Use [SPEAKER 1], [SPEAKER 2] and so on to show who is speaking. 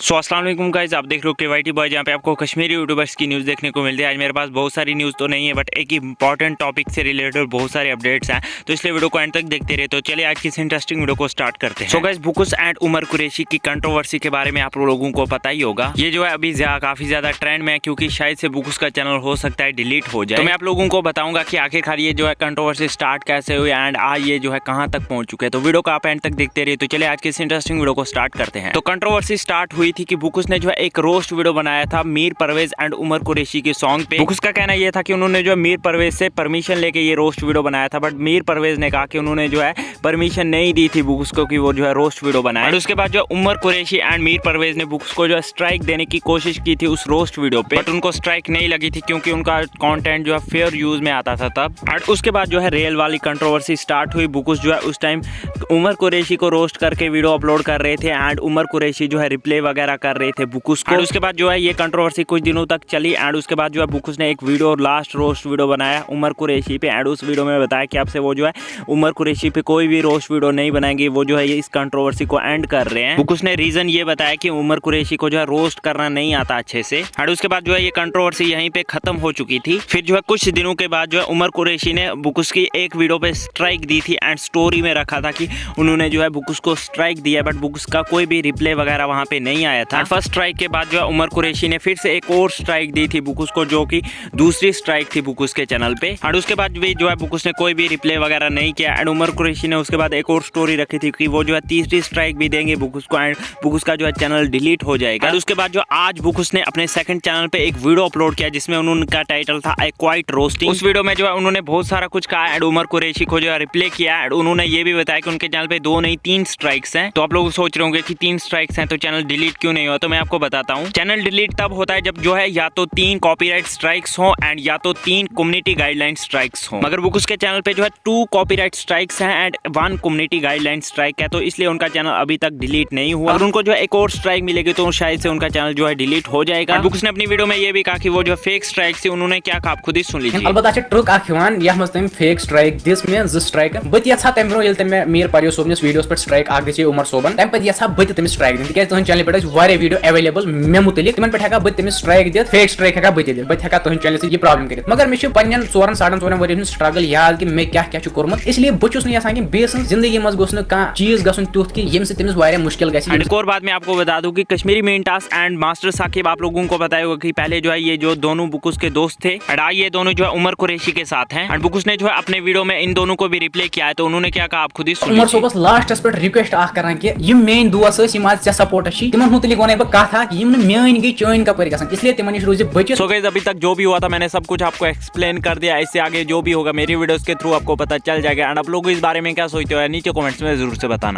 [SPEAKER 1] सो अस्सलाम वालेकुम गाइस, आप देख रहे हो केवाईटी बॉय, जहाँ पे आपको कश्मीरी यूट्यूबर्स की न्यूज़ देखने को मिलती है। आज मेरे पास बहुत सारी न्यूज़ तो नहीं है, बट एक इंपॉर्टेंट टॉपिक से रिलेटेड बहुत सारे अपडेट्स हैं, तो इसलिए वीडियो को एंड तक देखते रहे। तो चलिए आज की इस इंटरेस्टिंग वीडियो को स्टार्ट करते हैं। सो गाइस, बुकुस एंड उमर कुरैशी की कंट्रोवर्सी के बारे में आप लोगों को पता ही होगा। ये जो है अभी काफी ज्यादा ट्रेंड में है, क्योंकि शायद से बुकुस का चैनल हो सकता है डिलीट हो जाए। तो मैं आप लोगों को बताऊंगा कि आखिरकार ये जो है कंट्रोवर्सी स्टार्ट कैसे हुई एंड आज ये जो है कहाँ तक पहुंच चुके हैं। तो वीडियो को आप एंड तक देखते रहिए। तो चलिए आज की इस इंटरेस्टिंग वीडियो को स्टार्ट करते हैं। तो कंट्रोवर्सी स्टार्ट हुई थी कि बुकुस ने जो है एक रोस्ट वीडियो बनाया था मीर परवेज एंड उमर कुरैशी के सॉन्ग पे। बुकुस का कहना यह था कि उन्होंने जो मीर परवेज से परमिशन लेके ये रोस्ट वीडियो बनाया था, बट मीर परवेज ने कहा कि उन्होंने जो है परमिशन नहीं दी थी बुकुस को कि वो जो है रोस्ट वीडियो बनाए। और उसके बाद जो उमर कुरैशी एंड मीर परवेज ने बुकुस को जो है स्ट्राइक देने की कोशिश की थी उस रोस्ट वीडियो पे, बट उनको स्ट्राइक नहीं लगी थी क्योंकि उनका कंटेंट जो है फेयर यूज में आता था तब। और उसके बाद जो है रियल वाली कंट्रोवर्सी स्टार्ट हुई। बुकुस जो है उस टाइम उमर कुरैशी को रोस्ट करके वीडियो अपलोड कर रहे थे एंड उमर कुरैशी जो है रिप्ले वगैरह कर रहे थे बुकुस को। उसके बाद जो है ये कंट्रोवर्सी कुछ दिनों तक चली एंड उसके बाद जो है बुकुस ने एक वीडियो लास्ट रोस्ट वीडियो बनाया उमर कुरैशी पे एंड उस वीडियो में बताया कि आपसे वो जो है उमर कुरैशी पे कोई भी रोस्ट वीडियो नहीं बनाएंगे, वो जो है ये इस कंट्रोवर्सी को एंड कर रहे हैं। बुकुस ने रीजन ये बताया कि उमर कुरैशी को जो है रोस्ट करना नहीं आता अच्छे से। एंड उसके बाद जो है ये कंट्रोवर्सी यहीं पे खत्म हो चुकी थी। फिर जो है कुछ दिनों के बाद जो है उमर कुरैशी ने बुकुस की एक वीडियो पे स्ट्राइक दी थी एंड स्टोरी में रखा था कि उन्होंने जो है बुकुस को स्ट्राइक दिया, बट बुकुस का कोई भी रिप्ले वगैरह वहां पे नहीं आया था। फर्स्ट स्ट्राइक के बाद जो है उमर कुरैशी ने फिर से एक और स्ट्राइक दी थी बुकुस को, जो कि दूसरी स्ट्राइक थी बुकुस के चैनल पे। और उसके बाद भी जो है बुकुस ने कोई भी रिप्ले वगैरह नहीं किया एंड उमर कुरैशी ने उसके बाद एक और स्टोरी रखी थी कि वो जो है तीसरी स्ट्राइक भी देंगे बुकुस को एंड बुकुस का जो है चैनल डिलीट हो जाएगा। और उसके बाद जो आज बुकुस ने अपने सेकंड चैनल पे एक वीडियो अपलोड किया जिसमें उनका टाइटल था आई क्वाइट रोस्टिंग। उस वीडियो में जो है उन्होंने बहुत सारा कुछ कहा एंड उमर कुरैशी को जो है रिप्ले किया एंड उन्होंने ये भी बताया कि उनके चैनल पे 2 नहीं 3 स्ट्राइक्स हैं। तो आप लोग सोच रहे होंगे कि 3 स्ट्राइक्स हैं तो चैनल डिलीट क्यों नहीं हुआ, तो मैं आपको बताता हूँ। चैनल डिलीट तब होता है जब जो है या तो 3 कॉपीराइट स्ट्राइक्स हो एंड या तो 3 कम्युनिटी गाइडलाइन स्ट्राइक्स हो। मगर बुकुस के चैनल पे जो है 2 कॉपीराइट स्ट्राइक्स हैं एंड 1 कम्युनिटी गाइडलाइन स्ट्राइक है, तो इसलिए उनका चैनल अभी तक डिलीट नहीं हुआ। अगर उनको जो है एक और स्ट्राइक मिलेगी तो शायद से उनका चैनल जो है डिलीट हो जाएगा। बुकुस ने अपनी वीडियो में ये भी कहा कि वो जो फेक स्ट्राइक थी उन्होंने क्या कहा, आप खुद ही सुन लीजिए।
[SPEAKER 2] अलबत्ता ट्रुक तम fake strike this may 2 strike बत यहा तम ब्रो ये तम मीर परवेज सोबनिस वीडियोस पे स्ट्राइक आग दिचे उमर सोबन तम पे यहा बत तमिस स्ट्राइक दिन तिक तुहन चैनल पे वारे वीडियो अवेलेबल मे मुतलिक तिमन पे हेका बत तमिस स्ट्राइक दित फेक स्ट्राइक हेका बत दित बत हेका तुहन चैनल से ये प्रॉब्लम कर, मगर मे पन्न 4-4.5 वरियन स्ट्रगल याद कि मे क्या क्या कोरमत, इसलिए बचुस नहीं आसान कि बेस जिंदगी मज गोस न का चीज गसन तुथ कि यम से तमिस वारे मुश्किल गसी।
[SPEAKER 1] एंड एक और बात मैं आपको बता दूं कि Kashmiri main task and master Saqib आप लोगों को पता होगा कि पहले जो है ये जो दोनों बुकुस के दोस्त थे एंड आज ये दोनों जो है उमर कुरैशी के साथ हैं एंड बुकुस ने जो है अपने वीडियो में इन दोनों को भी रिप्ले किया है, तो उन्होंने क्या कहा आप खुद ही सुनिए।
[SPEAKER 2] उमर सोबस लास्टस पे रिक्वेस्ट आ करन कि यम मेन दोस्त स यम आज सपोर्ट छी तिमन मुतलिक वने ब कथा कि यम मेन गई चोइन का परिगसन, इसलिए तिमन निश रोज बचे।
[SPEAKER 1] सो गाइस, अभी तक जो भी हुआ था मैंने सब कुछ आपको एक्सप्लेन कर दिया। इससे आगे जो भी होगा मेरी वीडियोस के थ्रू आपको पता चल जाएगा एंड आप लोग इस बारे में क्या सोचते हो नीचे कमेंट्स में जरूर से बताना।